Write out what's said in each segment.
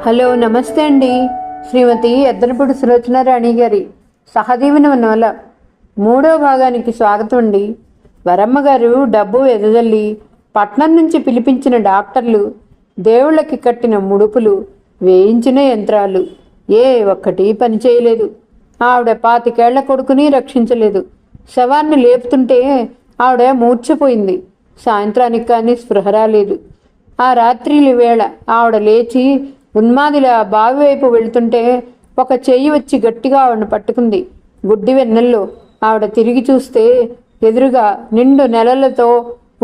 Hello, నమస్తే అండి. శ్రీమతి ఎద్దనపూడి సులోచనారాణి గారి సహజీవన నవల 3వ భాగానికి స్వాగతం అండి. వరమ్మ గారు డబ్బు ఎదజల్లి పట్నం నుంచి పిలిపించిన డాక్టర్లు, దేవుళ్ళకి కట్టిన ముడుపులు, వేయించిన యంత్రాలు ఏ ఒక్కటి పనిచేయలేదు. ఆవిడ 25 కొడుకుని రక్షించలేదు. శవాన్ని లేపుతుంటే ఆవిడ మూర్ఛపోయింది. సాయంత్రానికి కానీ స్పృహ రాలేదు. ఆ రాత్రి వేళ ఆవిడ లేచి ఉన్మాదిలా బావి వైపు వెళుతుంటే ఒక చెయ్యి వచ్చి గట్టిగా ఆవిడను పట్టుకుంది. గుడ్డి వెన్నెల్లో ఆవిడ తిరిగి చూస్తే ఎదురుగా నిండు నెలలతో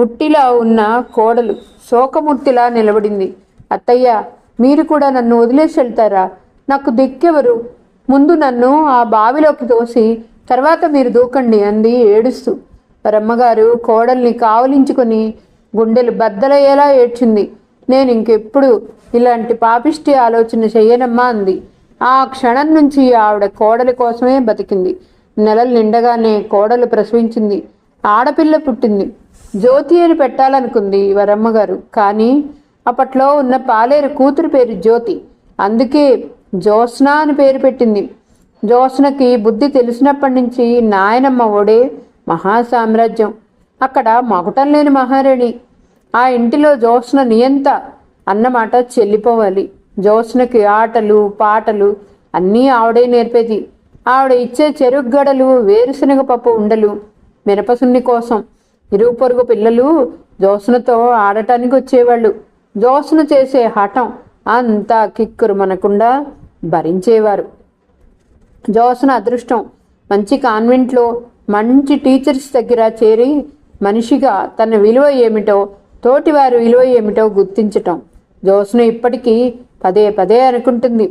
ఉట్టిలా ఉన్న కోడలు శోకమూర్తిలా నిలబడింది. అత్తయ్య, మీరు కూడా నన్ను వదిలేసి వెళ్తారా? నాకు దిక్కెవరు? ముందు నన్ను ఆ బావిలోకి తోసి తర్వాత మీరు దూకండి అంది ఏడుస్తూ. రమ్మగారు కోడల్ని కావలించుకొని గుండెలు బద్దలయ్యేలా ఏడ్చింది. నేను ఇంకెప్పుడు ఇలాంటి పాపిష్టి ఆలోచన చెయ్యనమ్మా అంది. ఆ క్షణం నుంచి ఆవిడ కోడలి కోసమే బతికింది. నెలలు నిండగానే కోడలు ప్రసవించింది. ఆడపిల్ల పుట్టింది. జ్యోతి అని పెట్టాలనుకుంది వరమ్మగారు. కానీ అప్పట్లో ఉన్న పాలేరు కూతురు పేరు జ్యోతి. అందుకే జ్యోత్స్న అని పేరు పెట్టింది. జ్యోత్స్నకి బుద్ధి తెలిసినప్పటి నుంచి నాయనమ్మ ఒడే మహాసామ్రాజ్యం. అక్కడ మగటం లేని మహారాణి. ఆ ఇంటిలో జ్యోత్స్న నియంత అన్నమాట చెల్లిపోవాలి. జ్యోత్స్నకి ఆటలు పాటలు అన్నీ ఆవిడే నేర్పేది. ఆవిడ ఇచ్చే చెరుకు గడలు, వేరుశనగ పప్పు ఉండలు, మినపసున్ని కోసం ఇరుగు పొరుగు పిల్లలు జ్యోత్స్నతో ఆడటానికి వచ్చేవాళ్ళు. జ్యోత్స్న చేసే హఠం అంతా కిక్కురు మనకుండా భరించేవారు. జ్యోత్స్న అదృష్టం మంచి కాన్వెంట్లో మంచి టీచర్స్ దగ్గర చేరి మనిషిగా తన విలువ ఏమిటో, తోటివారి విలువ ఏమిటో గుర్తించటం. జ్యోత్స్న ఇప్పటికీ పదే పదే అనుకుంటుంది.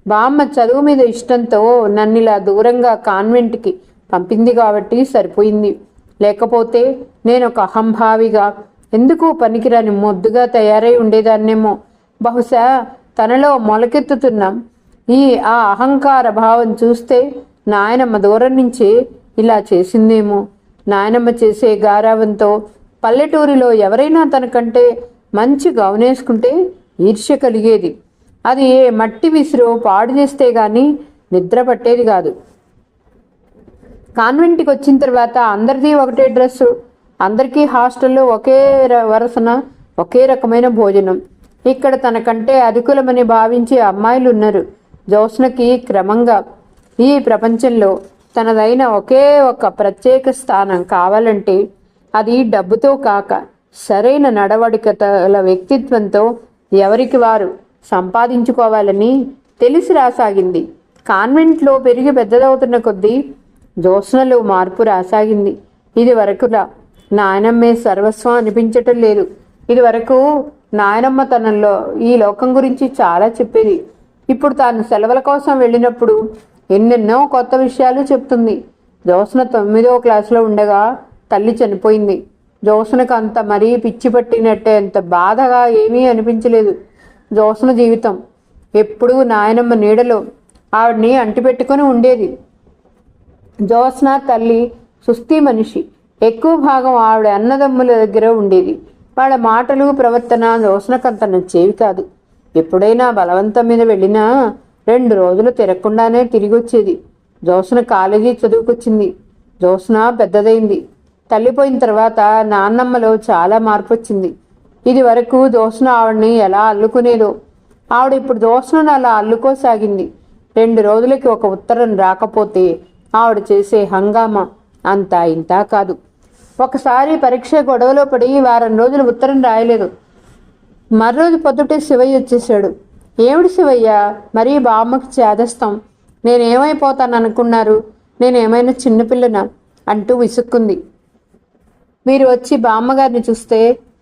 బామ్మ చదువు మీద ఇష్టంతో నన్నిలా దూరంగా కాన్వెంట్కి పంపింది కాబట్టి సరిపోయింది. లేకపోతే నేను ఒక అహంభావిగా, ఎందుకు పనికిరాని మొద్దుగా తయారై ఉండేదాన్నేమో. బహుశా తనలో మొలకెత్తుతున్న ఆ అహంకార భావం చూస్తే నాయనమ్మ దూరం నుంచి ఇలా చేసిందేమో. నాయనమ్మ చేసే గారావంతో పల్లెటూరిలో ఎవరైనా తనకంటే మంచి గౌనేసుకుంటే ఈర్ష్య కలిగేది. అది ఏ మట్టి విసిరో పాడు చేస్తే గాని నిద్ర పట్టేది కాదు. కాన్వెంట్కి వచ్చిన తర్వాత అందరిది ఒకటే డ్రెస్సు, అందరికీ హాస్టల్లో ఒకే వరసన ఒకే రకమైన భోజనం. ఇక్కడ తనకంటే అధికులమని భావించే అమ్మాయిలు ఉన్నారు. జ్యోత్స్నకి క్రమంగా ఈ ప్రపంచంలో తనదైన ఒకే ఒక ప్రత్యేక స్థానం కావాలంటే అది డబ్బుతో కాక సరైన నడవడికల వ్యక్తిత్వంతో ఎవరికి వారు సంపాదించుకోవాలని తెలిసి రాసాగింది. కాన్వెంట్లో పెరిగి పెద్దదవుతున్న కొద్దీ జ్యోత్స్నలో మార్పు రాసాగింది. ఇది వరకులా నాయనమ్మే సర్వస్వం అనిపించటం లేదు. ఇది వరకు నాయనమ్మ తనలో ఈ లోకం గురించి చాలా చెప్పేది. ఇప్పుడు తాను సెలవుల కోసం వెళ్ళినప్పుడు ఎన్నెన్నో కొత్త విషయాలు చెప్తుంది. జ్యోత్స్న 9వ క్లాసులో ఉండగా తల్లి చనిపోయింది. జ్యోత్స్నకు అంత మరీ పిచ్చి పట్టినట్టే అంత బాధగా ఏమీ అనిపించలేదు. జ్యోత్స్న జీవితం ఎప్పుడూ నాయనమ్మ నీడలో ఆవిడ్ని అంటిపెట్టుకుని ఉండేది. జ్యోత్స్న తల్లి సుస్థి మనిషి. ఎక్కువ భాగం ఆవిడ అన్నదమ్ముల దగ్గర ఉండేది. వాళ్ళ మాటలు ప్రవర్తన జ్యోత్స్నకు అంత నచ్చేవి కాదు. ఎప్పుడైనా బలవంతం మీద వెళ్ళినా 2 రోజులు తిరగకుండానే తిరిగి వచ్చేది. జ్యోత్స్న కాలేజీ చదువుకొచ్చింది. జ్యోత్స్న పెద్దదైంది. తల్లిపోయిన తర్వాత నాన్నమ్మలో చాలా మార్పు వచ్చింది. ఇది వరకు జ్యోత్స్న ఆవిడ్ని ఎలా అల్లుకునేదో ఆవిడ ఇప్పుడు జ్యోత్స్నను అలా అల్లుకోసాగింది. 2 రోజులకి ఒక ఉత్తరం రాకపోతే ఆవిడ చేసే హంగామా అంతా ఇంతా కాదు. ఒకసారి పరీక్ష గొడవలో పడి వారం రోజులు ఉత్తరం రాయలేదు. మర్రోజు పొద్దుటే శివయ్య వచ్చేసాడు. ఏమిటి శివయ్య, మరీ బామ్మకి చేదస్తాం. నేనేమైపోతాననుకున్నారు? నేనేమైనా చిన్నపిల్లనా అంటూ విసుక్కుంది. మీరు వచ్చి బామ్మగారిని చూస్తే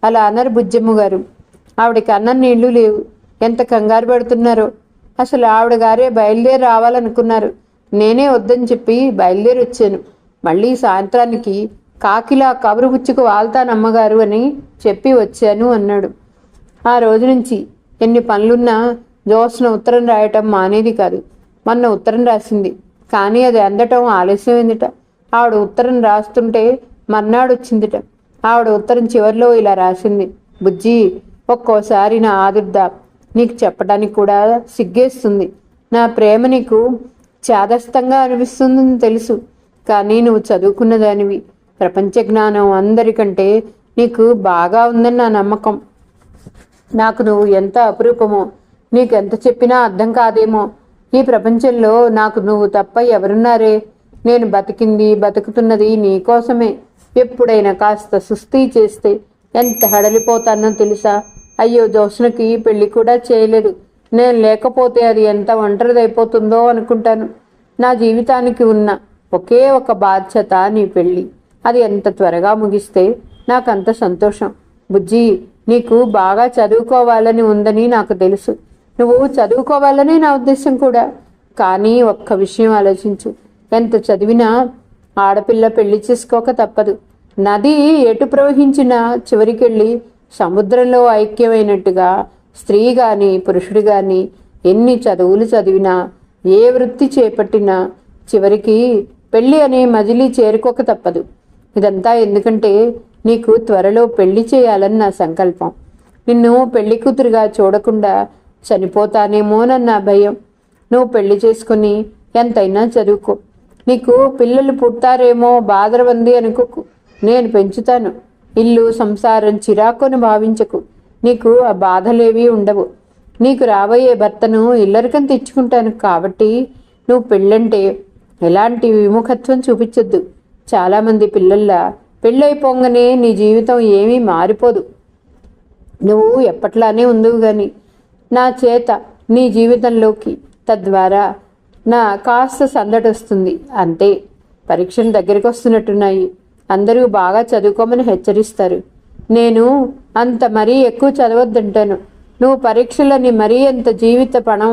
అలా అనరు బుజ్జమ్మ గారు. ఆవిడకి అన్నం నీళ్లు లేవు. ఎంత కంగారు పడుతున్నారో. అసలు ఆవిడ గారే బయలుదేరి రావాలనుకున్నారు. నేనే వద్దని చెప్పి బయలుదేరి వచ్చాను. మళ్ళీ సాయంత్రానికి కాకిలా కబురు పుచ్చుకు వాళ్తానమ్మగారు అని చెప్పి వచ్చాను అన్నాడు. ఆ రోజు నుంచి ఎన్ని పనులున్నా జ్యోత్స్న ఉత్తరం రాయటం మానేది కాదు. మొన్న ఉత్తరం రాసింది. కానీ అది అందటం ఆలస్యమైందిట. ఆవిడ ఉత్తరం రాస్తుంటే మర్నాడు వచ్చిందిట. ఆవిడ ఉత్తరం చివరిలో ఇలా రాసింది: బుజ్జి, ఒక్కోసారి నా ఆదుర్ద నీకు చెప్పడానికి కూడా సిగ్గేస్తుంది. నా ప్రేమ నీకు చాదస్తంగా అనిపిస్తుందని తెలుసు, కానీ నువ్వు చదువుకున్న దానివి. ప్రపంచ జ్ఞానం అందరికంటే నీకు బాగా ఉందని నా నమ్మకం. నాకు నువ్వు ఎంత అపురూపమో, నీకు ఎంత చెప్పినా అర్థం కాదేమో. ఈ ప్రపంచంలో నాకు నువ్వు తప్ప ఎవరున్నారే? నేను బతుకుతున్నది నీకోసమే. ఎప్పుడైనా కాస్త సుస్థి చేస్తే ఎంత హడలిపోతానో తెలుసా? అయ్యో, జోష్నకి పెళ్లి కూడా చేయలేదు. నేను లేకపోతే అది ఎంత ఒంటరిదైపోతుందో అనుకుంటాను. నా జీవితానికి ఉన్న ఒకే ఒక బాధ్యత నీ పెళ్ళి. అది ఎంత త్వరగా ముగిస్తే నాకంత సంతోషం. బుజ్జి, నీకు బాగా చదువుకోవాలని ఉందని నాకు తెలుసు. నువ్వు చదువుకోవాలని నా ఉద్దేశం కూడా. కానీ ఒక్క విషయం ఆలోచించు. ఎంత చదివినా ఆడపిల్ల పెళ్లి చేసుకోక తప్పదు. నది ఎటు ప్రవహించినా చివరికెళ్ళి సముద్రంలో ఐక్యమైనట్టుగా స్త్రీ గాని పురుషుడు గాని ఎన్ని చదువులు చదివినా, ఏ వృత్తి చేపట్టినా చివరికి పెళ్లి అనే మజిలీ చేరుకోక తప్పదు. ఇదంతా ఎందుకంటే నీకు త్వరలో పెళ్లి చేయాలని నా సంకల్పం. నిన్ను పెళ్లి కూతురుగా చూడకుండా చనిపోతానేమోనన్న భయం. నువ్వు పెళ్లి చేసుకుని ఎంతైనా చదువుకో. నీకు పిల్లలు పుట్టారేమో బాధరబంది అనుకోకు. నేను పెంచుతాను. ఇల్లు సంసారం చిరాకుని భావించకు. నీకు ఆ బాధలేవీ ఉండవు. నీకు రాబోయే భర్తను ఇల్లరికం తెచ్చుకుంటాను. కాబట్టి నువ్వు పెళ్ళంటే ఎలాంటి విముఖత్వం చూపించొద్దు. చాలామంది పిల్లల్లా పెళ్ళైపోగానే నీ జీవితం ఏమీ మారిపోదు. నువ్వు ఎప్పట్లానే ఉందువు గాని నా చేత నీ జీవితంలోకి, తద్వారా నా కాస్త సందడి వస్తుంది అంతే. పరీక్షలు దగ్గరికి వస్తున్నట్టున్నాయి. అందరూ బాగా చదువుకోమని హెచ్చరిస్తారు. నేను అంత మరీ ఎక్కువ చదవద్దంటాను. నువ్వు పరీక్షలని మరీ అంత జీవిత పణం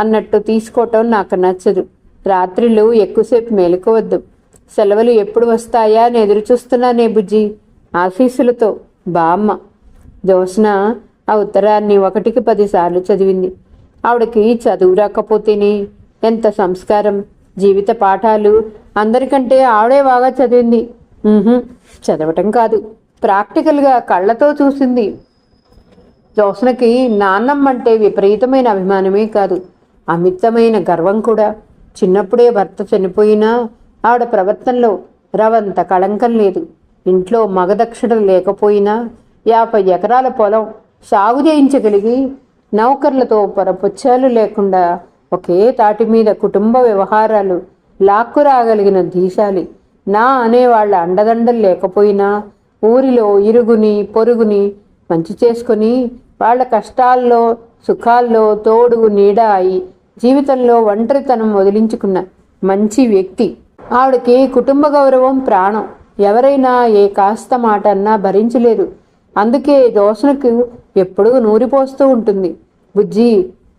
అన్నట్టు తీసుకోవటం నాకు నచ్చదు. రాత్రిళ్ళు ఎక్కువసేపు మేలుకోవద్దు. సెలవులు ఎప్పుడు వస్తాయా అని ఎదురు చూస్తున్నానే బుజ్జి. ఆశీస్సులతో, బామ్మ. జోష్న ఆ ఉత్తరాన్ని 1కి 10 సార్లు చదివింది. ఆవిడకి చదువు రాకపోతేనే ఎంత సంస్కారం, జీవిత పాఠాలు అందరికంటే ఆవిడే బాగా చదివింది. చదవటం కాదు, ప్రాక్టికల్గా కళ్ళతో చూసింది. జోష్నకి నాన్నమ్మ అంటే విపరీతమైన అభిమానమే కాదు, అమితమైన గర్వం కూడా. చిన్నప్పుడే భర్త చనిపోయినా ఆవిడ ప్రవర్తనలో రవంత కళంకం లేదు. ఇంట్లో మగదక్షిణలు లేకపోయినా 50 ఎకరాల పొలం సాగు చేయించగలిగి, నౌకర్లతో పొరపుచ్చాలు లేకుండా ఒకే తాటి మీద కుటుంబ వ్యవహారాలు లాక్కురాగలిగిన ధీశాలి. నా అనేవాళ్ల అండదండలు లేకపోయినా ఊరిలో ఇరుగుని పొరుగుని మంచి చేసుకుని వాళ్ళ కష్టాల్లో సుఖాల్లో తోడు నీడ అయి జీవితంలో ఒంటరితనం వదిలించుకున్న మంచి వ్యక్తి. ఆవిడకి కుటుంబ గౌరవం ప్రాణం. ఎవరైనా ఏ కాస్త మాట అన్నా భరించలేరు. అందుకే జోష్నకు ఎప్పుడూ నూరిపోస్తూ ఉంటుంది. బుజ్జి,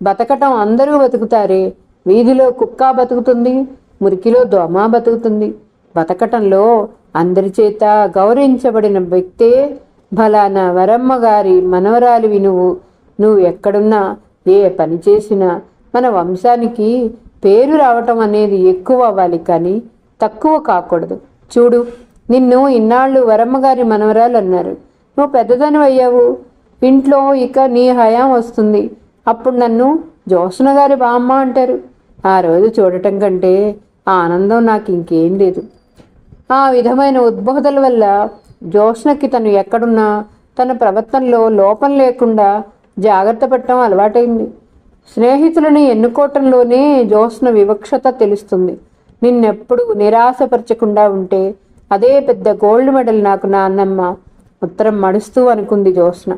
బతకటం అందరూ బతుకుతారే. వీధిలో కుక్క బతుకుతుంది, మురికిలో దోమ బతుకుతుంది. బతకటంలో అందరి చేత గౌరవించబడిన వ్యక్తే ఫలానా వరమ్మ గారి మనవరాలివి నువ్వు. నువ్వు ఎక్కడున్నా, ఏ పని చేసినా మన వంశానికి పేరు రావటం అనేది ఎక్కువ అవ్వాలి, కానీ తక్కువ కాకూడదు. చూడు, నిన్ను ఇన్నాళ్ళు వరమ్మగారి మనవరాలు అన్నారు. నువ్వు పెద్దదానివి అయ్యావు. ఇంట్లో ఇక నీ హయాం వస్తుంది. అప్పుడు నన్ను జోష్న గారి బామ్మ అంటారు. ఆ రోజు చూడటం కంటే ఆనందం నాకు ఇంకేం లేదు. ఆ విధమైన ఉద్బోధల వల్ల జోష్నకి తను ఎక్కడున్నా తన ప్రవర్తనలో లోపం లేకుండా జాగ్రత్త పడటం అలవాటైంది. స్నేహితులని ఎన్నుకోవటంలోనే జోష్న వివక్షత తెలుస్తుంది. నిన్నెప్పుడు నిరాశపరచకుండా ఉంటే అదే పెద్ద గోల్డ్ మెడల్ నాకు నాన్నమ్మ. ఉత్తరం మడుస్తూ అనుకుంది జోష్న.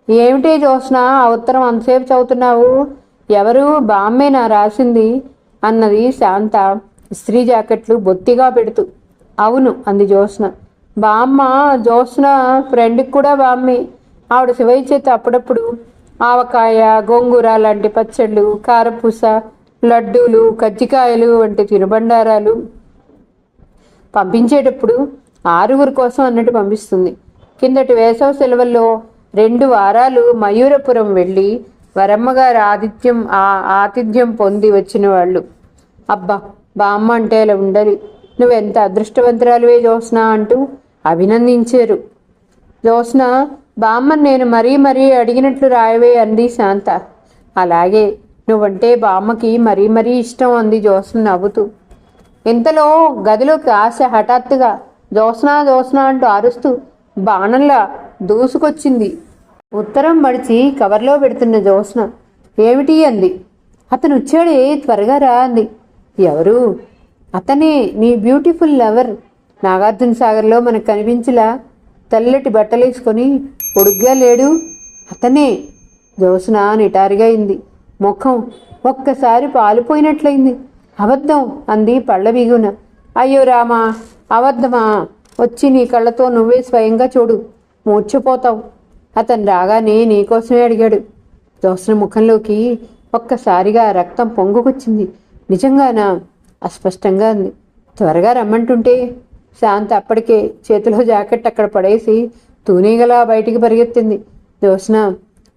ఏమిటి జోష్న, ఆ ఉత్తరం అంతసేపు చదువుతున్నావు? ఎవరు, బామ్మేనా రాసింది అన్నది శాంత ఇస్త్రీ జాకెట్లు బొత్తిగా పెడుతూ. అవును అంది జోష్న. బామ్మ జోష్న ఫ్రెండ్కి కూడా బామ్మే. ఆవిడ శివయ్య చేత అప్పుడప్పుడు ఆవకాయ, గోంగూర లాంటి పచ్చళ్ళు, కారపూస, లడ్డూలు, కజ్జికాయలు వంటి తినుబండారాలు పంపించేటప్పుడు 6 కోసం అన్నట్టు పంపిస్తుంది. కిందటి వేసవి సెలవుల్లో 2 వారాలు మయూరపురం వెళ్ళి వరమ్మగారి ఆతిథ్యం పొంది వచ్చిన వాళ్ళు. అబ్బా, బామ్మ అంటే అలా ఉండాలి. నువ్వెంత అదృష్టవంతురాలువే జోష్న అంటూ అభినందించారు. జోష్న, బామ్మని నేను మరీ అడిగినట్లు రాయవే అంది శాంత. అలాగే, నువ్వంటే బామ్మకి మరీ మరీ ఇష్టం అంది జ్యోత్స్న నవ్వుతూ. ఇంతలో గదిలోకి ఆశ హఠాత్తుగా జ్యోత్స్నా జ్యోత్స్నా అంటూ అరుస్తూ బాణంలా దూసుకొచ్చింది. ఉత్తరం మడిచి కవర్లో పెడుతున్న జ్యోత్స్న ఏమిటి అంది. అతను వచ్చాడే, త్వరగా రా అంది. ఎవరు? అతనే, నీ బ్యూటిఫుల్ లవర్. నాగార్జున సాగర్లో మనకు కనిపించలా తెల్లటి బట్టలేసుకొని పొడుగ్గా లేడు? అతనే. జ్యోత్స్న నిటారుగా అయింది. ముఖం ఒక్కసారి పాలిపోయినట్లయింది. అబద్ధం అంది పళ్ళ బిగున. అయ్యో రామా, అబద్ధమా? వచ్చి నీ కళ్ళతో నువ్వే స్వయంగా చూడు, మూర్చిపోతావు. అతను రాగానే నీకోసమే అడిగాడు. జ్యోత్స్న ముఖంలోకి ఒక్కసారిగా రక్తం పొంగుకొచ్చింది. నిజంగానా? అస్పష్టంగా అంది. త్వరగా రమ్మంటుంటే. శాంత అప్పటికే చేతిలో జాకెట్ అక్కడ పడేసి తూనీగలా బయటికి పరిగెత్తింది. Jyotsna,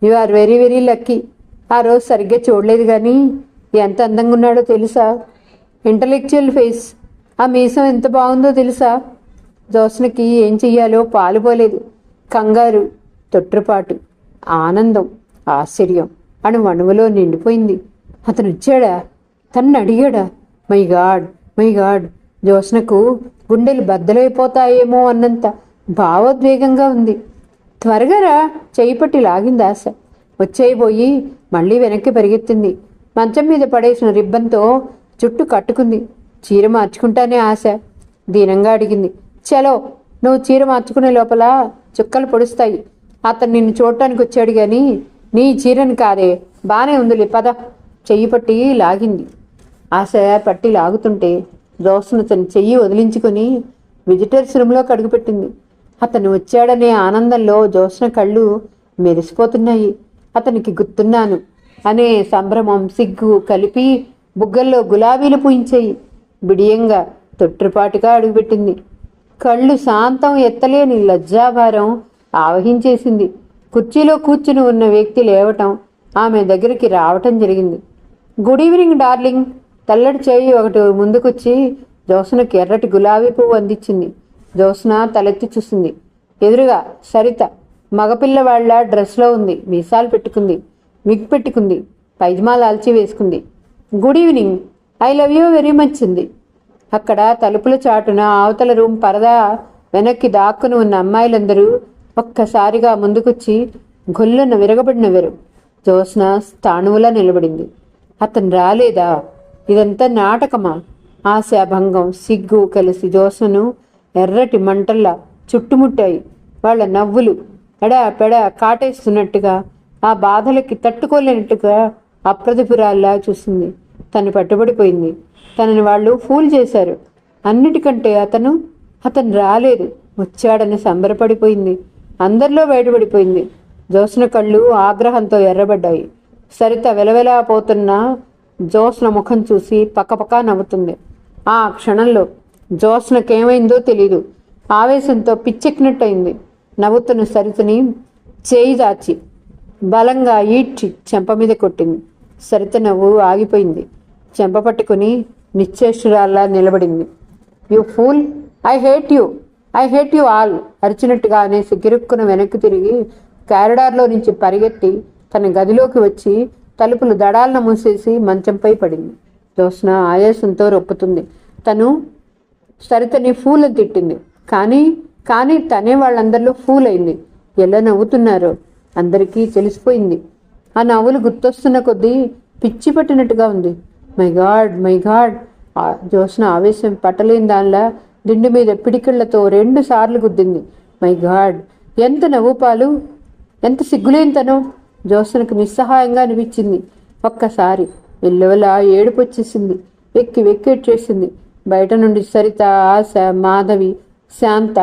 you are very very lucky. ఆ రోజు సరిగ్గా చూడలేదు కానీ ఎంత అందంగా ఉన్నాడో తెలుసా? Intellectual face. ఆ మీసం ఎంత బాగుందో తెలుసా? జ్యోత్స్నకి ఏం చెయ్యాలో పాలుపోలేదు. కంగారు, తొట్టుపాటు, ఆనందం, ఆశ్చర్యం అణువణువులో నిండిపోయింది. అతను వచ్చాడా? తన్ను అడిగాడా? My god, my god. జ్యోత్స్నకు గుండెలు బద్దలైపోతాయేమో అన్నంత భావోద్వేగంగా ఉంది. త్వరగా రా, చెయ్యి పట్టి లాగింది ఆశ. వచ్చేయబోయి మళ్ళీ వెనక్కి పరిగెత్తింది. మంచం మీద పడేసిన రిబ్బన్తో జుట్టు కట్టుకుంది. చీర మార్చుకుంటానే ఆశ దీనంగా అడిగింది. చలో, నువ్వు చీర మార్చుకునే లోపల చుక్కలు పొడుస్తాయి. అతను నిన్ను చూడటానికి వచ్చాడు గాని నీ చీరని కాదే. బానే ఉందిలే, పద. చెయ్యి పట్టి లాగింది. ఆశ పట్టి లాగుతుంటే జ్యోత్స్న తన చెయ్యి వదిలించుకొని విజిటర్స్ రూమ్లో అడుగుపెట్టింది. అతను వచ్చాడనే ఆనందంలో జ్యోత్స్న కళ్ళు మెరిసిపోతున్నాయి. అతనికి గుర్తున్నాను అనే సంభ్రమం, సిగ్గు కలిపి బుగ్గల్లో గులాబీలు పూయించాయి. బిడియంగా తొట్టుపాటుగా అడుగుపెట్టింది. కళ్ళు శాంతం ఎత్తలేని లజ్జాభారం ఆవహించేసింది. కుర్చీలో కూర్చుని ఉన్న వ్యక్తి లేవటం, ఆమె దగ్గరికి రావటం జరిగింది. Good evening darling. తెల్లటి చేయి ఒకటి ముందుకొచ్చి జ్యోత్స్నకి ఎర్రటి గులాబీ పువ్వు అందించింది. జ్యోత్స్న తలెత్తి చూసింది. ఎదురుగా సరిత మగపిల్లవాళ్ల డ్రెస్లో ఉంది. మీసాలు పెట్టుకుంది, మిగ్ పెట్టుకుంది, పైజమాలు ఆల్చి వేసుకుంది. Good evening, I love you very much ఉంది. అక్కడ తలుపుల చాటున అవతల రూమ్ పరదా వెనక్కి దాక్కుని ఉన్న అమ్మాయిలందరూ ఒక్కసారిగా ముందుకొచ్చి గొల్లున విరగబడినవారు. జ్యోత్స్న స్థాణువులా నిలబడింది. అతను రాలేదా? ఇదంతా నాటకమా? ఆశాభంగం, సిగ్గు కలిసి జ్యోత్స్నను ఎర్రటి మంటల్లా చుట్టుముట్టాయి. వాళ్ళ నవ్వులు ఎడా పెడా కాటేస్తున్నట్టుగా, ఆ బాధలకి తట్టుకోలేనట్టుగా అప్రతిపురాల్లా చూసింది. తను పట్టుబడిపోయింది. తనని వాళ్ళు ఫూల్ చేశారు. అన్నిటికంటే అతను రాలేదు, వచ్చాడని సంబరపడిపోయింది. అందరిలో బయటపడిపోయింది. జ్యోత్స్న కళ్ళు ఆగ్రహంతో ఎర్రబడ్డాయి. సరిత వెలవెలా పోతున్న జ్యోత్స్న ముఖం చూసి పక్కపక్క నవ్వుతుంది. ఆ క్షణంలో జ్యోత్స్నకేమైందో తెలీదు. ఆవేశంతో పిచ్చెక్కినట్టయింది. నవ్వుతున్న సరితని చేయి దాచి బలంగా ఈడ్చి చెంప మీద కొట్టింది. సరిత నవ్వు ఆగిపోయింది. చెంప పట్టుకుని నిశ్చేష్టురాల్లా నిలబడింది. You fool, I hate you, I hate you all అరిచినట్టుగానే సిగ్గిరుక్కున వెనక్కి తిరిగి కారిడార్లో నుంచి పరిగెత్తి తన గదిలోకి వచ్చి తలుపులు దడాలన మూసేసి మంచంపై పడింది. జ్యోత్స్న ఆయాసంతో రొప్పుతుంది. తను సరితని ఫూల్ అని తిట్టింది. కానీ తనే వాళ్ళందరిలో ఫూల్ అయింది. ఎలా నవ్వుతున్నారో అందరికీ తెలిసిపోయింది. ఆ నవ్వులు గుర్తొస్తున్న కొద్దీ పిచ్చి పట్టినట్టుగా ఉంది. My god, my God. Jyotsna ఆవేశం పట్టలేని దానిలా దిండు మీద పిడికిళ్లతో 2 సార్లు గుద్దింది. మై గాడ్, ఎంత నవ్వుపాలు, ఎంత సిగ్గులేనితనం. జ్యోత్స్నకు నిస్సహాయంగా అనిపించింది. ఒక్కసారి ఎల్లవలా ఏడుపు వచ్చేసింది. వెక్కి వెక్కేట్చేసింది. బయట నుండి సరిత, ఆశ, మాధవి, శాంత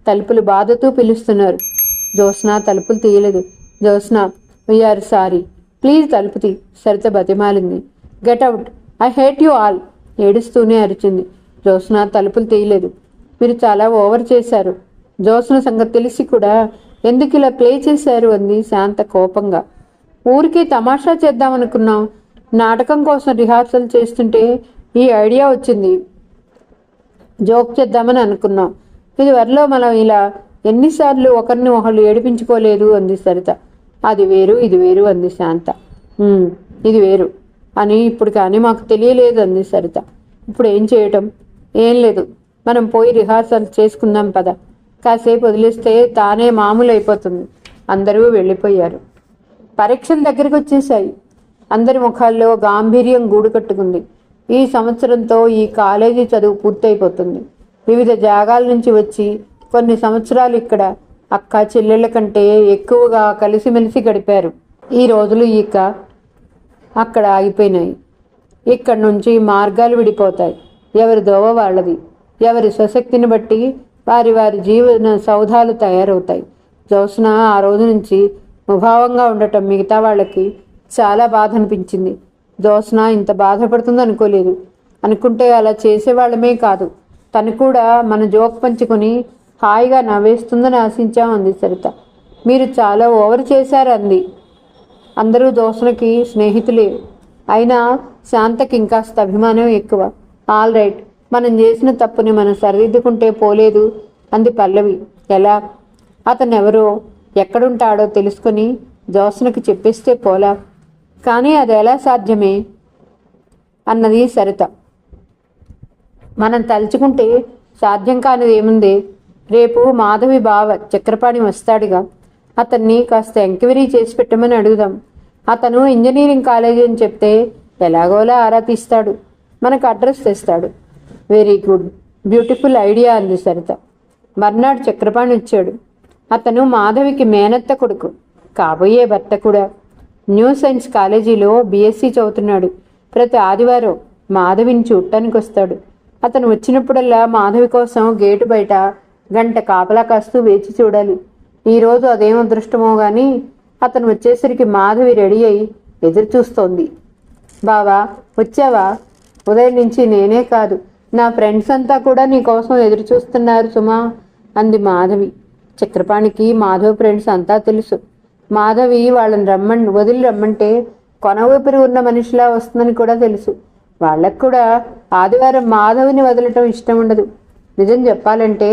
తలుపులు బాధతో పిలుస్తున్నారు. జ్యోత్స్న తలుపులు తీయలేదు. జ్యోత్స్న, వీఆర్ సారీ, ప్లీజ్ తలుపు తీ. సరిత బతిమాలింది. Get out, I hate you all ఏడుస్తూనే అరిచింది. జ్యోత్స్న తలుపులు తీయలేదు. మీరు చాలా ఓవర్ చేశారు. జ్యోత్స్న సంగతి తెలిసి కూడా ఎందుకు ఇలా ప్లే చేశారు అంది శాంత కోపంగా. ఊరికే తమాషా చేద్దామనుకున్నాం. నాటకం కోసం రిహార్సల్ చేస్తుంటే ఈ ఐడియా వచ్చింది. జోక్ చేద్దామని అనుకున్నాం. ఇది వరలో మనం ఇలా ఎన్నిసార్లు ఒకరిని ఒకళ్ళు ఏడిపించుకోలేదు అంది సరిత. అది వేరు ఇది వేరు అంది శాంత. ఇది వేరు అని ఇప్పుడు కానీ మాకు తెలియలేదు అంది సరిత. ఇప్పుడు ఏం చేయటం? ఏం లేదు, మనం పోయి రిహార్సల్ చేసుకుందాం పద. కాసేపు వదిలేస్తే తానే మామూలు అయిపోతుంది. అందరూ వెళ్ళిపోయారు. పరీక్షల దగ్గరికి వచ్చేశాయి. అందరి ముఖాల్లో గాంభీర్యం గూడు కట్టుకుంది. ఈ సంవత్సరంతో ఈ కాలేజీ చదువు పూర్తయిపోతుంది. వివిధ జాగాల నుంచి వచ్చి కొన్ని సంవత్సరాలు ఇక్కడ అక్క చెల్లెళ్ళ కంటే ఎక్కువగా కలిసిమెలిసి గడిపారు. ఈ రోజులు ఇక అక్కడ ఆగిపోయినాయి. ఇక్కడి నుంచి మార్గాలు విడిపోతాయి. ఎవరి దోవ వాళ్ళది. ఎవరి స్వశక్తిని బట్టి వారి వారి జీవన సౌధాలు తయారవుతాయి. జ్యోత్స్న ఆ రోజు నుంచి ముభావంగా ఉండటం మిగతా వాళ్ళకి చాలా బాధ అనిపించింది. జ్యోత్స్న ఇంత బాధపడుతుంది అనుకోలేదు. అనుకుంటే అలా చేసేవాళ్ళమే కాదు, తను కూడా మన జోక్ పంచుకొని హాయిగా నవ్వేస్తుందని ఆశించాం అంది సరిత. మీరు చాలా ఓవర్ చేశారు అంది. అందరూ జ్యోత్స్నకి స్నేహితులే, అయినా శాంతకి ఇంకాస్త అభిమానం ఎక్కువ. ఆల్ రైట్, మనం చేసిన తప్పుని మనం సరిదిద్దుకుంటే పోలేదు అంది పల్లవి. ఎలా? అతనెవరో ఎక్కడుంటాడో తెలుసుకొని జ్యోత్స్నకి చెప్పేస్తే పోలా? కానీ అది ఎలా సాధ్యమే అన్నది సరిత. మనం తలుచుకుంటే సాధ్యం కానిది ఏముంది? రేపు మాధవి బావ చక్రపాణి వస్తాడుగా, అతన్ని కాస్త ఎంక్వైరీ చేసి పెట్టమని అడుగుదాం. అతను ఇంజనీరింగ్ కాలేజీ అని చెప్తే ఎలాగోలా ఆరా తీస్తాడు, మనకు అడ్రస్ తెస్తాడు. వెరీ గుడ్, బ్యూటిఫుల్ ఐడియా అంది సరిత. మర్నాడు చక్రపాణి వచ్చాడు. అతను మాధవికి మేనత్త కొడుకు, కాబోయే భర్త కూడా. న్యూ సైన్స్ కాలేజీలో బీఎస్సీ చదువుతున్నాడు. ప్రతి ఆదివారం మాధవిని చూడటానికి వస్తాడు. అతను వచ్చినప్పుడల్లా మాధవి కోసం గేటు బయట గంట కాపలా కాస్తూ వేచి చూడాలి. ఈరోజు అదేం అదృష్టమో కానీ అతను వచ్చేసరికి మాధవి రెడీ అయి ఎదురు చూస్తోంది. బావా వచ్చావా? ఉదయం నుంచి నేనే కాదు, నా ఫ్రెండ్స్ అంతా కూడా నీ కోసం ఎదురు చూస్తున్నారు సుమా అంది మాధవి. చక్రపాణికి మాధవి ఫ్రెండ్స్ అంతా తెలుసు. మాధవి వాళ్ళని వదిలి రమ్మంటే కొన ఊపిరి ఉన్న మనిషిలా వస్తుందని కూడా తెలుసు. వాళ్ళకు కూడా ఆదివారం మాధవిని వదలటం ఇష్టం ఉండదు. నిజం చెప్పాలంటే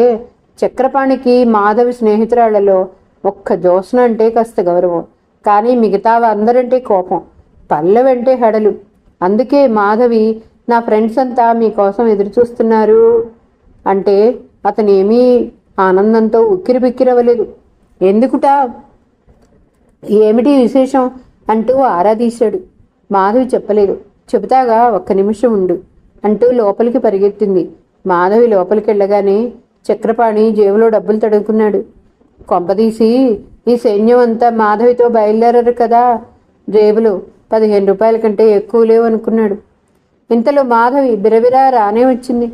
చక్రపాణికి మాధవి స్నేహితురాళ్లలో ఒక్క జ్యోత్స్న అంటే కాస్త గౌరవం, కానీ మిగతా అందరంటే కోపం, పల్లెవంటే హడలు. అందుకే మాధవి నా ఫ్రెండ్స్ అంతా మీకోసం ఎదురు చూస్తున్నారు అంటే అతను ఏమీ ఆనందంతో ఉక్కిరి బిక్కిరవ్వలేదు. ఎందుకుటా? ఏమిటి విశేషం అంటూ ఆరా తీశాడు. మాధవి చెప్పలేదు. చెబుతాగా, ఒక్క నిమిషం ఉండు అంటూ లోపలికి పరిగెత్తింది. మాధవి లోపలికి వెళ్ళగానే చక్రపాణి జేబులో డబ్బులు తడుకున్నాడు. కొంపదీసి ఈ సైన్యం అంతా మాధవితో బయలుదేరారు కదా, జేబులో 15 రూపాయల కంటే ఎక్కువ లేవు అనుకున్నాడు. ఇంతలో మాధవి బిరబిరా రానే వచ్చింది.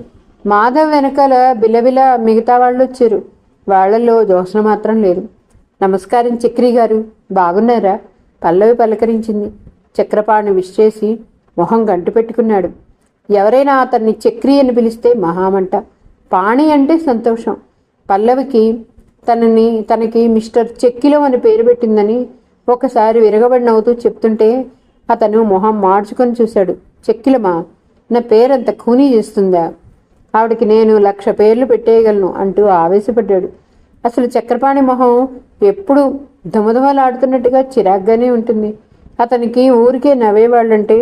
మాధవి వెనకాల బిలబిల మిగతా వాళ్ళు వచ్చారు. వాళ్లలో జ్యోత్స్న మాత్రం లేదు. నమస్కారం చక్రి గారు, బాగున్నారా? పల్లవి పలకరించింది. చక్రపాణి విష్ చేసి మొహం గంటు పెట్టుకున్నాడు. ఎవరైనా అతన్ని చక్రి అని పిలిస్తే మహామంట, పాణి అంటే సంతోషం. పల్లవికి తనకి మిస్టర్ చెక్కిలో అని పేరు పెట్టిందని ఒకసారి విరగబడి నవ్వుతూ చెప్తుంటే అతను మొహం మార్చుకొని చూశాడు. చెక్కిలమా? నా పేరంత ఖూనీ చేస్తుందా? ఆవిడికి నేను 1,00,000 పేర్లు పెట్టేయగలను అంటూ ఆవేశపడ్డాడు. అసలు చక్రపాణి మొహం ఎప్పుడు ధమధమలాడుతున్నట్టుగా చిరాగ్గానే ఉంటుంది. అతనికి ఊరికే నవ్వేవాళ్ళంటే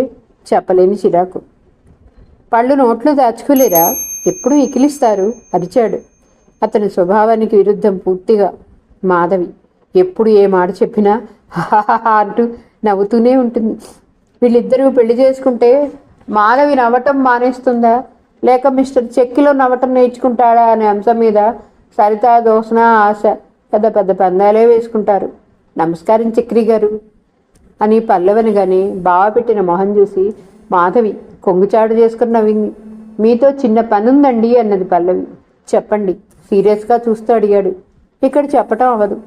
చెప్పలేని చిరాకు. పళ్ళు నోట్లు దాచుకోలేరా? ఎప్పుడు ఇకిలిస్తారు అరిచాడు. అతని స్వభావానికి విరుద్ధం పూర్తిగా. మాధవి ఎప్పుడు ఏ మాట చెప్పినా హాహాహా అంటూ నవ్వుతూనే ఉంటుంది. వీళ్ళిద్దరూ పెళ్లి చేసుకుంటే మాధవి నవ్వటం మానేస్తుందా, లేక మిస్టర్ చెక్కిలో నవ్వటం నేర్చుకుంటాడా అనే అంశం మీద సరిత, జ్యోత్స్న ఆశ పెద్ద పెద్ద పందాలే వేసుకుంటారు. నమస్కారం చక్రి గారు అని పల్లవని గాని బావ పెట్టిన మొహం చూసి మాధవి కొంగుచాటు చేసుకుని నవ్వింది. మీతో చిన్న పని ఉందండి అన్నది పల్లవి. చెప్పండి సీరియస్గా చూస్తూ అడిగాడు. ఇక్కడ చెప్పటం అవ్వదు.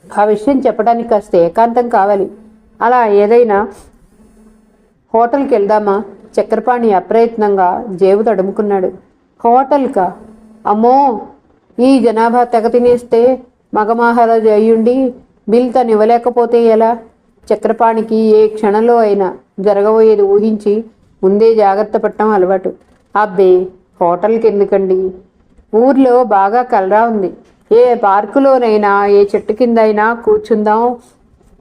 ఆ విషయం చెప్పడానికి కాస్త ఏకాంతం కావాలి. అలా ఏదైనా హోటల్కి వెళ్దామా? చక్రపాణి అప్రయత్నంగా జేబు తడుముకున్నాడు. హోటల్కా? అమ్మో, ఈ జనాభా తెగ తినేస్తే మగమహారాజు అయ్యుండి బిల్ తను ఇవ్వలేకపోతే ఎలా? చక్రపాణికి ఏ క్షణంలో అయినా జరగబోయేది ఊహించి ముందే జాగ్రత్త పడటం అలవాటు. అబ్బే, హోటల్కి ఎందుకండి? ఊర్లో బాగా కలరా ఉంది. ఏ పార్కులోనైనా ఏ చెట్టు కింద అయినా కూర్చుందాం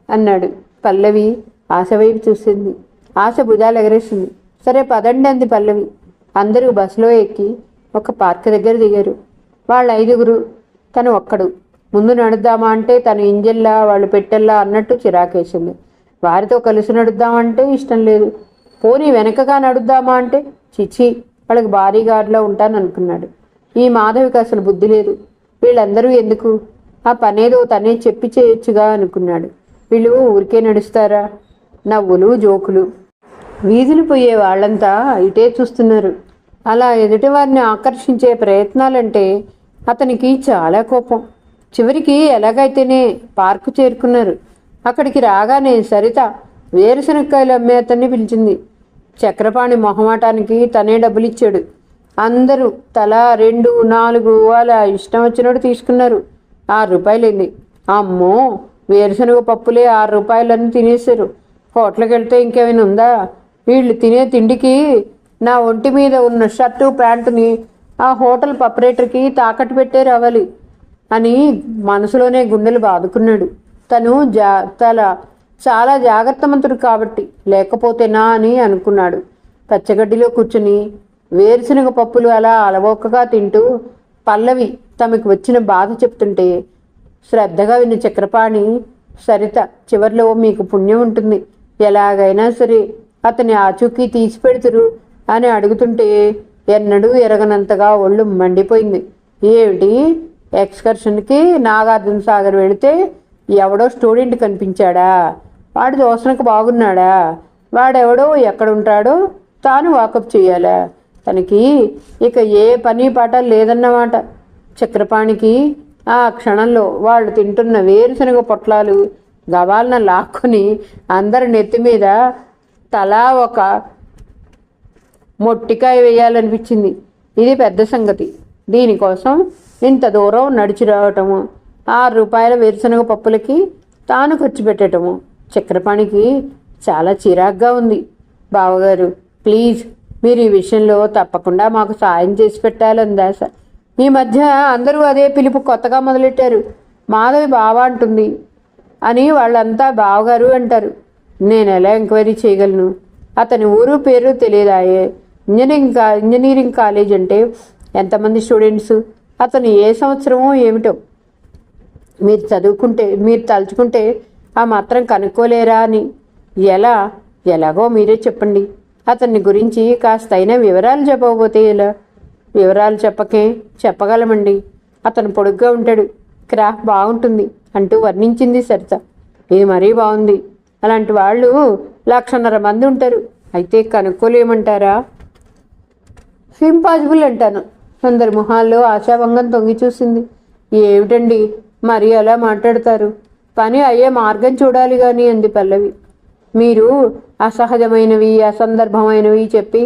అన్నాడు. పల్లవి ఆశ వైపు చూసింది. ఆశ భుజాలు ఎగరేసింది. సరే పదండి అంది పల్లవి. అందరూ బస్సులో ఎక్కి ఒక పార్క్ దగ్గర దిగారు. వాళ్ళ 5గురు, తను ఒక్కడు. ముందు నడుద్దామా అంటే తను ఇంజల్లా వాళ్ళు పెట్టెల్లా అన్నట్టు చిరాకేసింది. వారితో కలిసి నడుద్దామంటే ఇష్టం లేదు. పోనీ వెనకగా నడుద్దామా అంటే చిచి వాళ్ళకి భారీ గాడిలో ఉంటాననుకున్నాడు. ఈ మాధవికి అసలు బుద్ధి లేదు. వీళ్ళందరూ ఎందుకు, ఆ పనేదో తనే చెప్పి చేయొచ్చుగా అనుకున్నాడు. వీళ్ళు ఊరికే నడుస్తారా? నవ్వులు జోకులు. వీధులు పోయే వాళ్ళంతా ఇటే చూస్తున్నారు. అలా ఎదుటివారిని ఆకర్షించే ప్రయత్నాలంటే అతనికి చాలా కోపం. చివరికి ఎలాగైతేనే పార్కు చేరుకున్నారు. అక్కడికి రాగానే సరిత వేరుశనక్కాయలు అమ్మే అతన్ని పిలిచింది. చక్రపాణి మొహమాటానికి తనే డబ్బులిచ్చాడు. అందరూ తలా 2, 4 అలా ఇష్టం వచ్చినట్టు తీసుకున్నారు. 6 రూపాయలైంది. అమ్మో, వేరుశనగ పప్పులే 6 రూపాయలని తినేశారు. హోటల్కి వెళ్తే ఇంకేమైనా ఉందా? వీళ్ళు తినే తిండికి నా ఒంటి మీద ఉన్న షర్టు ప్యాంటుని ఆ హోటల్ ఆపరేటర్కి తాకట్టు పెట్టే రావాలి అని మనసులోనే గుండెలు బాదుకున్నాడు. తను చాలా జాగ్రత్తమంతుడు కాబట్టి, లేకపోతేనా అని అనుకున్నాడు. పచ్చగడ్డిలో కూర్చుని వేరుశనగ పప్పులు అలా అలవోకగా తింటూ పల్లవి తమకు వచ్చిన బాధ చెప్తుంటే శ్రద్ధగా విన్న చక్రపాణి, సరిత చివర్లో మీకు పుణ్యం ఉంటుంది, ఎలాగైనా సరే అతని ఆచూకీ తీసి పెడుతురు అని అడుగుతుంటే ఎన్నడూ ఎరగనంతగా ఒళ్ళు మండిపోయింది. ఏమిటి, ఎక్స్కర్షన్కి నాగార్జున సాగర్ వెళితే ఎవడో స్టూడెంట్ కనిపించాడా? వాడు దోసనకు బాగున్నాడా? వాడెవడో ఎక్కడుంటాడో తాను వాకప్ చేయాలా? తనకి ఇక ఏ పని పాట లేదన్నమాట. చక్రపాణికి ఆ క్షణంలో వాళ్ళు తింటున్న వేరుశనగ పొట్లాలు గవాలన లాక్కొని అందరి నెత్తి మీద తలా ఒక మొట్టికాయ వేయాలనిపించింది. ఇది పెద్ద సంగతి. దీనికోసం ఇంత దూరం నడిచి రావటము, 6 రూపాయల వేరుశనగ పప్పులకి తాను ఖర్చు పెట్టడము చక్రపాణికి చాలా చిరాగ్గా ఉంది. బావగారు, ప్లీజ్ మీరు ఈ విషయంలో తప్పకుండా మాకు సాయం చేసి పెట్టాలందాస. ఈ మధ్య అందరూ అదే పిలుపు కొత్తగా మొదలెట్టారు. మాధవి బావ అంటుంది అని వాళ్ళంతా బావగారు అంటారు. నేను ఎలా ఎంక్వైరీ చేయగలను? అతని ఊరు పేరు తెలియదాయే. ఇంజనీరింగ్ కాలేజ్ అంటే ఎంతమంది స్టూడెంట్స్? అతను ఏ సంవత్సరమో ఏమిటో? మీరు తలుచుకుంటే ఆ మాత్రం కనుక్కోలేరా అని. ఎలాగో మీరే చెప్పండి. అతన్ని గురించి కాస్తైనా వివరాలు చెప్పకపోతే ఎలా? వివరాలు చెప్పగలమండి. అతను పొడుగ్గా ఉంటాడు, క్రాఫ్ట్ బాగుంటుంది అంటూ వర్ణించింది సరిత. ఇది మరీ బాగుంది. అలాంటి వాళ్ళు 1,50,000 మంది ఉంటారు. అయితే కనుక్కోలేమంటారా? ఇంపాసిబుల్ అంటాను. అందరి మొహాల్లో ఆశాభంగం తొంగి చూసింది. ఏమిటండి మరి అలా మాట్లాడతారు? పని అయ్యే మార్గం చూడాలి కానీ అంది పల్లవి. మీరు అసహజమైనవి అసందర్భమైనవి చెప్పి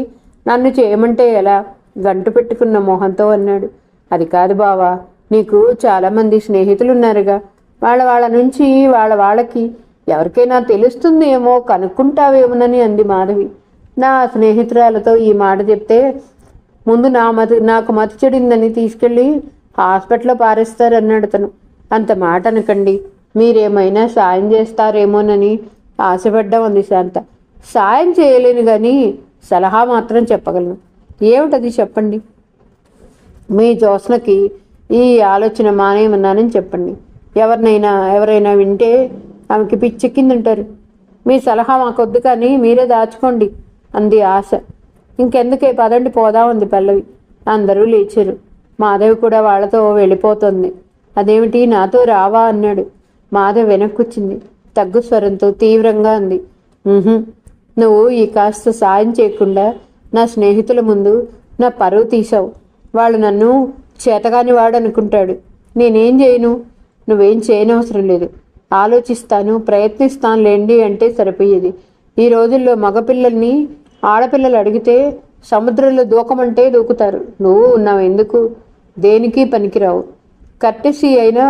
నన్ను చేయమంటే ఎలా? గంటు పెట్టుకున్న మొహంతో అన్నాడు. అది కాదు బావా, నీకు చాలామంది స్నేహితులు ఉన్నారుగా. వాళ్ళ నుంచి వాళ్ళకి ఎవరికైనా తెలుస్తుందేమో, కనుక్కుంటావేమోనని అంది మాధవి. నా స్నేహితురాలతో ఈ మాట చెప్తే ముందు నాకు మతి చెడిందని తీసుకెళ్ళి హాస్పిటల్లో పారేస్తారన్నాడు తను. అంత మాట అనకండి. మీరేమైనా సాయం చేస్తారేమోనని ఆశపడ్డాం అంది శాంత. సాయం చేయలేను కానీ సలహా మాత్రం చెప్పగలను. ఏమిటది చెప్పండి. మీ జ్యోత్స్నకి ఈ ఆలోచన మానేయమన్నానని చెప్పండి. ఎవరైనా వింటే ఆమెకి పిచ్చెక్కిందంటారు. మీ సలహా మాకొద్దు కానీ మీరే దాచుకోండి అంది ఆశ. ఇంకెందుకే, పదండి పోదాం అంది పల్లవి. అందరూ లేచారు. మాధవి కూడా వాళ్లతో వెళ్ళిపోతుంది. అదేమిటి, నాతో రావా అన్నాడు. మాధవి వెనక్కుచ్చింది. తగ్గు స్వరంతో తీవ్రంగా అంది. నువ్వు ఈ కాస్త సాయం చేయకుండా నా స్నేహితుల ముందు నా పరువు తీసావు. వాళ్ళు నన్ను చేతగాని వాడు అనుకుంటాడు. నేనేం చేయను? నువ్వేం చేయనవసరం లేదు. ఆలోచిస్తాను, ప్రయత్నిస్తానులేండి అంటే సరిపోయేది. ఈ రోజుల్లో మగపిల్లల్ని ఆడపిల్లలు అడిగితే సముద్రంలో దూకమంటే దూకుతారు. నువ్వు ఉన్నావు ఎందుకు? దేనికి పనికిరావు. కట్టెసి అయినా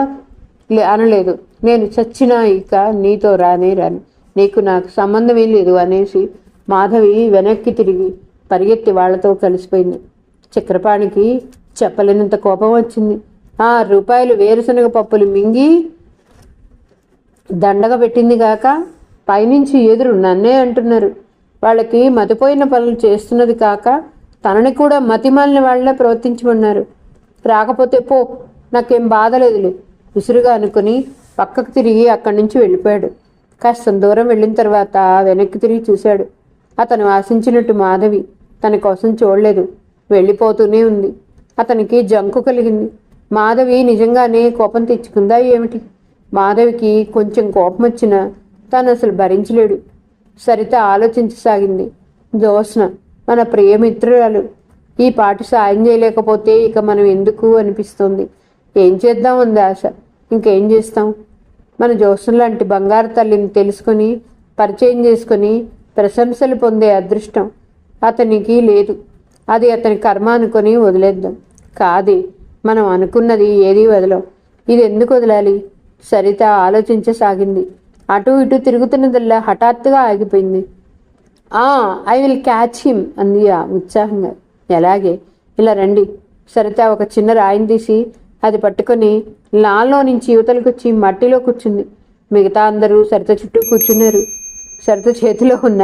అనలేదు. నేను చచ్చినా ఇక నీతో రాను. నాకు సంబంధమే లేదు అనేసి మాధవి వెనక్కి తిరిగి పరిగెత్తి వాళ్లతో కలిసిపోయింది. చక్రపాణికి చెప్పలేనంత కోపం వచ్చింది. 6 రూపాయలు వేరుశనగ పప్పులు మింగి దండగ పెట్టింది గాక పైనుంచి ఎదురు నన్నే అంటున్నారు. వాళ్ళకి మతిపోయిన పనులు చేస్తున్నది కాక తనని కూడా మతిమాలిన వాళ్ళే ప్రవర్తించమన్నారు. రాకపోతే పో, నాకేం బాధ లేదులే విసురుగా అనుకుని పక్కకు తిరిగి అక్కడి నుంచి వెళ్ళిపోయాడు. కాస్త దూరం వెళ్ళిన తర్వాత వెనక్కి తిరిగి చూశాడు. అతను ఆశించినట్టు మాధవి తన కోసం చూడలేదు, వెళ్ళిపోతూనే ఉంది. అతనికి జంకు కలిగింది. మాధవి నిజంగానే కోపం తెచ్చుకుందా ఏమిటి? మాధవికి కొంచెం కోపం వచ్చినా తాను అసలు భరించలేడు. సరిత ఆలోచించసాగింది. జ్యోత్స్న మన ప్రియమిత్రురాలు, ఈ పాటి సాయం చేయలేకపోతే ఇక మనం ఎందుకు అనిపిస్తుంది. ఏం చేద్దాం అంది ఆశ. ఇంకేం చేస్తాం? మన జ్యోత్స్న లాంటి బంగారు తల్లిని తెలుసుకొని పరిచయం చేసుకుని ప్రశంసలు పొందే అదృష్టం అతనికి లేదు. అది అతని కర్మ అనుకొని వదిలేద్దాం. కాదే, మనం అనుకున్నది ఏదీ వదలం. ఇది ఎందుకు వదలాలి? సరిత ఆలోచించసాగింది. అటు ఇటు తిరుగుతున్నదల్లా హఠాత్తుగా ఆగిపోయింది. ఐ విల్ క్యాచ్ హిమ్ అంది ఉత్సాహంగా. ఎలాగే? ఇలా రండి. సరిత ఒక చిన్న రాయిని తీసి అది పట్టుకొని లాన్లో నుంచి యువతలకు వచ్చి మట్టిలో కూర్చుంది. మిగతా అందరూ సరిత చుట్టూ కూర్చున్నారు. సరిత చేతిలో ఉన్న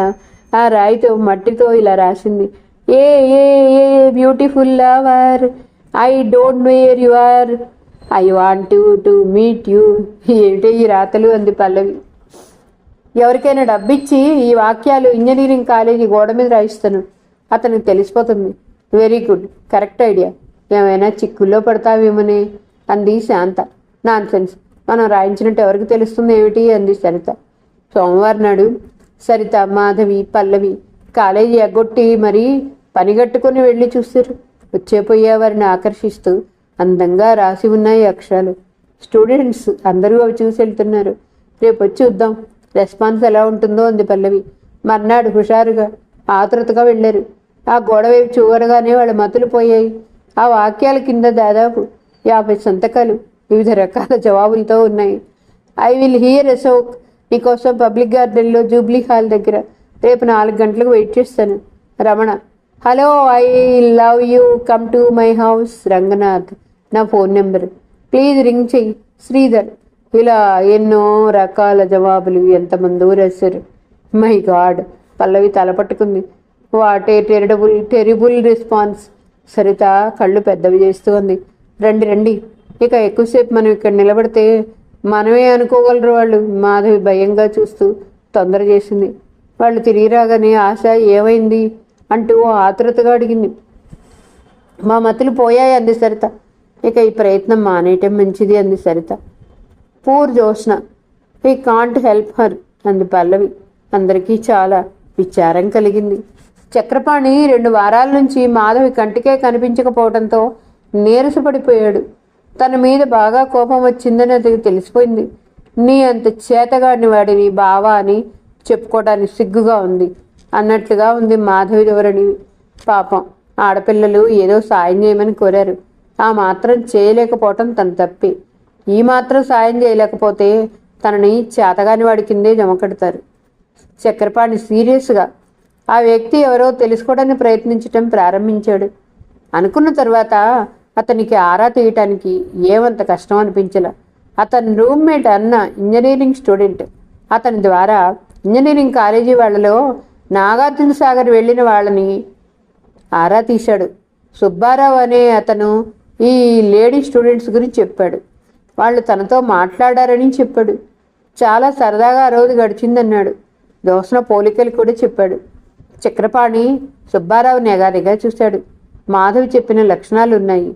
ఆ రాయితో మట్టితో ఇలా రాసింది. A a a beautiful lover, I don't where you are, I want to meet you. ఏమిటి ఈ రాతలు అంది పల్లవి. ఎవరికైనా డబ్బిచ్చి ఈ వాక్యాలు ఇంజనీరింగ్ కాలేజీ గోడ మీద రాయిస్తాను, అతనికి తెలిసిపోతుంది. Very good, correct idea. ఏమైనా చిక్కుల్లో పడతావేమోనే అంది శాంత. నాన్ సెన్స్, మనం రాయించినట్టు ఎవరికి తెలుస్తుంది ఏమిటి అంది సరిత. సోమవారం నాడు సరిత, మాధవి, పల్లవి కాలేజీ ఎగ్గొట్టి మరీ పనిగట్టుకుని వెళ్ళి చూశారు. వచ్చేపోయే వారిని ఆకర్షిస్తూ అందంగా రాసి ఉన్నాయి అక్షరాలు. స్టూడెంట్స్ అందరూ అవి చూసి వెళ్తున్నారు. రేపు వచ్చి చూద్దాం రెస్పాన్స్ ఎలా ఉంటుందో అంది పల్లవి. మర్నాడు హుషారుగా ఆతృతగా వెళ్ళారు. ఆ గోడవైపు చూడగానే వాళ్ళ మతులు పోయాయి. ఆ వాక్యాల కింద దాదాపు 50 సంతకాలు వివిధ రకాల జవాబులతో ఉన్నాయి. ఐ విల్ హియర్ అశోక్, నీకోసం పబ్లిక్ గార్డెన్లో జూబ్లీ హాల్ దగ్గర రేపు 4 గంటలకు వెయిట్ చేస్తాను. Ramana, hello, I love you, come to my house. Ranganath, నా ఫోన్ నెంబర్, ప్లీజ్ రింగ్ చెయ్యి. శ్రీధర్. ఇలా ఎన్నో రకాల జవాబులు ఎంతమందో రాశారు. మై గాడ్, పల్లవి తల పట్టుకుంది. What a terrible response. Saritha కళ్ళు పెద్దవి చేస్తూ ఉంది. రండి రండి, ఇక ఎక్కువసేపు మనం ఇక్కడ నిలబడితే మనమే అనుకోగలరు వాళ్ళు. మాధవి భయంగా చూస్తూ తొందర చేసింది. వాళ్ళు తిరిగి రాగానే ఆశ ఏమైంది అంటూ ఆతురతగా అడిగింది. మా మతులు పోయాయి అంది సరిత. ఇక ఈ ప్రయత్నం మానేయటం మంచిది అంది Saritha. Poor Jyotsna, we can't help her అంది పల్లవి. అందరికీ చాలా విచారం కలిగింది. చక్రపాణి 2 వారాల నుంచి మాధవి కంటికే కనిపించకపోవడంతో నీరసపడిపోయాడు. తన మీద బాగా కోపం వచ్చిందని అతనికి తెలిసిపోయింది. నీ అంత చేతగాడిని వాడిని బావా అని చెప్పుకోవడానికి సిగ్గుగా ఉంది అన్నట్లుగా ఉంది మాధవి ధోరణి. పాపం, ఆడపిల్లలు ఏదో సాయం చేయమని కోరారు. ఆ మాత్రం చేయలేకపోవటం తన తప్పే. ఈ మాత్రం సాయం చేయలేకపోతే తనని చేతగాని వాడి కిందే జమకడతారు. చక్రపాణి సీరియస్గా ఆ వ్యక్తి ఎవరో తెలుసుకోవడానికి ప్రయత్నించటం ప్రారంభించాడు. అనుకున్న తర్వాత అతనికి ఆరా తీయటానికి ఏమంత కష్టం అనిపించలే. అతని రూమ్మేట్ అన్న ఇంజనీరింగ్ స్టూడెంట్. అతని ద్వారా ఇంజనీరింగ్ కాలేజీ వాళ్ళలో నాగార్జున సాగర్ వెళ్ళిన వాళ్ళని ఆరా తీశాడు. సుబ్బారావు అనే అతను ఈ లేడీ స్టూడెంట్స్ గురించి చెప్పాడు. వాళ్ళు తనతో మాట్లాడారని చెప్పాడు. చాలా సరదాగా ఆ రోజు గడిచిందన్నాడు. జ్యోత్స్న పోలికలు కూడా చెప్పాడు. చక్రపాణి సుబ్బారావుని ఎగాదిగా చూశాడు. మాధవి చెప్పిన లక్షణాలు ఉన్నాయి.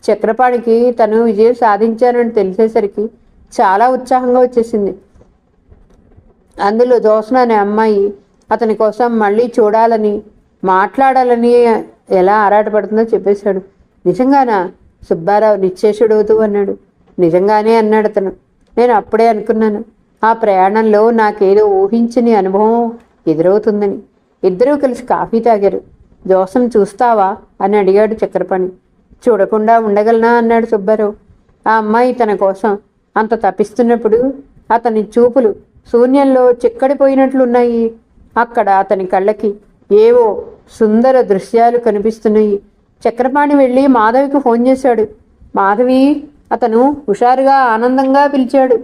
చక్రపాణికి తను విజయం సాధించానని తెలిసేసరికి చాలా ఉత్సాహంగా వచ్చేసింది. అందులో జ్యోత్స్న అనే అమ్మాయి అతని కోసం మళ్ళీ చూడాలని మాట్లాడాలని ఎలా ఆరాటపడుతుందో చెప్పేశాడు. నిజంగానా? సుబ్బారావు నిశ్చేషుడవుతూ అన్నాడు. నిజంగానే అన్నాడు అతను. నేను అప్పుడే అనుకున్నాను, ఆ ప్రయాణంలో నాకేదో ఊహించని అనుభవం ఎదురవుతుందని. ఇద్దరూ కలిసి కాఫీ తాగారు. జ్యోత్స్నను చూస్తావా అని అడిగాడు చక్రపాణి. చూడకుండా ఉండగలనా అన్నాడు సుబ్బారావు. ఆ అమ్మాయి తన కోసం అంత తప్పిస్తున్నప్పుడు అతని చూపులు శూన్యంలో చిక్కడిపోయినట్లున్నాయి. అక్కడ అతని కళ్ళకి ఏవో సుందర దృశ్యాలు కనిపిస్తున్నాయి. చక్రపాణి వెళ్ళి మాధవికి ఫోన్ చేశాడు. మాధవి, అతను హుషారుగా ఆనందంగా పిలిచాడు.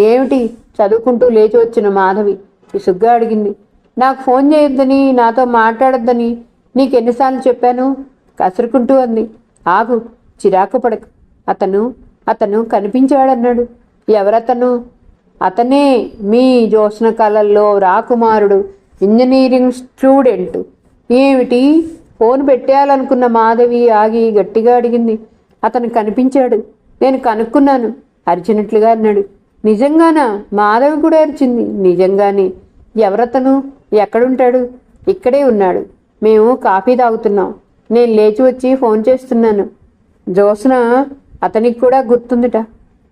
ఏమిటి? చదువుకుంటూ లేచి వచ్చిన మాధవి విసుగ్గా అడిగింది. నాకు ఫోన్ చేయొద్దని, నాతో మాట్లాడొద్దని నీకెన్నిసార్లు చెప్పాను? కసురుకుంటూ అంది. ఆగు, చిరాకు పడకు. అతను కనిపించాడన్నాడు. ఎవరతను? అతనే మీ జ్యోత్స్న కళల్లో రాకుమారుడు, ఇంజనీరింగ్ స్టూడెంట్. ఏమిటి? ఫోన్ పెట్టేయాలనుకున్న మాధవి ఆగి గట్టిగా అడిగింది. అతను కనిపించాడు, నేను కనుక్కున్నాను అరిచినట్లుగా అన్నాడు. నిజంగానా? మాధవి కూడా అరిచింది. నిజంగానే. ఎవరతను? ఎక్కడుంటాడు? ఇక్కడే ఉన్నాడు. మేము కాఫీ తాగుతున్నాం. నేను లేచి వచ్చి ఫోన్ చేస్తున్నాను. జ్యోత్స్న అతనికి కూడా గుర్తుందిట.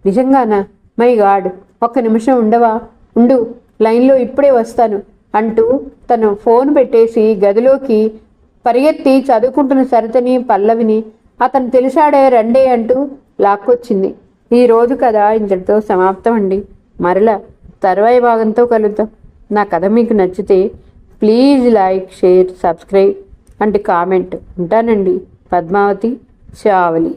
నిజంగానా? మై గాడ్, ఒక్క నిమిషం ఉండవా? ఉండు, లైన్లో ఇప్పుడే వస్తాను అంటూ తను ఫోన్ పెట్టేసి గదిలోకి పరిగెత్తి చదువుకుంటున్న సరితని పల్లవిని అతను తెలిసాడే రండే అంటూ లాక్కొచ్చింది. ఈరోజు కథ ఇంతటితో సమాప్తం అండి. మరలా తర్వాయి భాగంతో కలుద్దాం. నా కథ మీకు నచ్చితే please like, share, subscribe and comment. ఉంటానండి. పద్మావతి చావలి.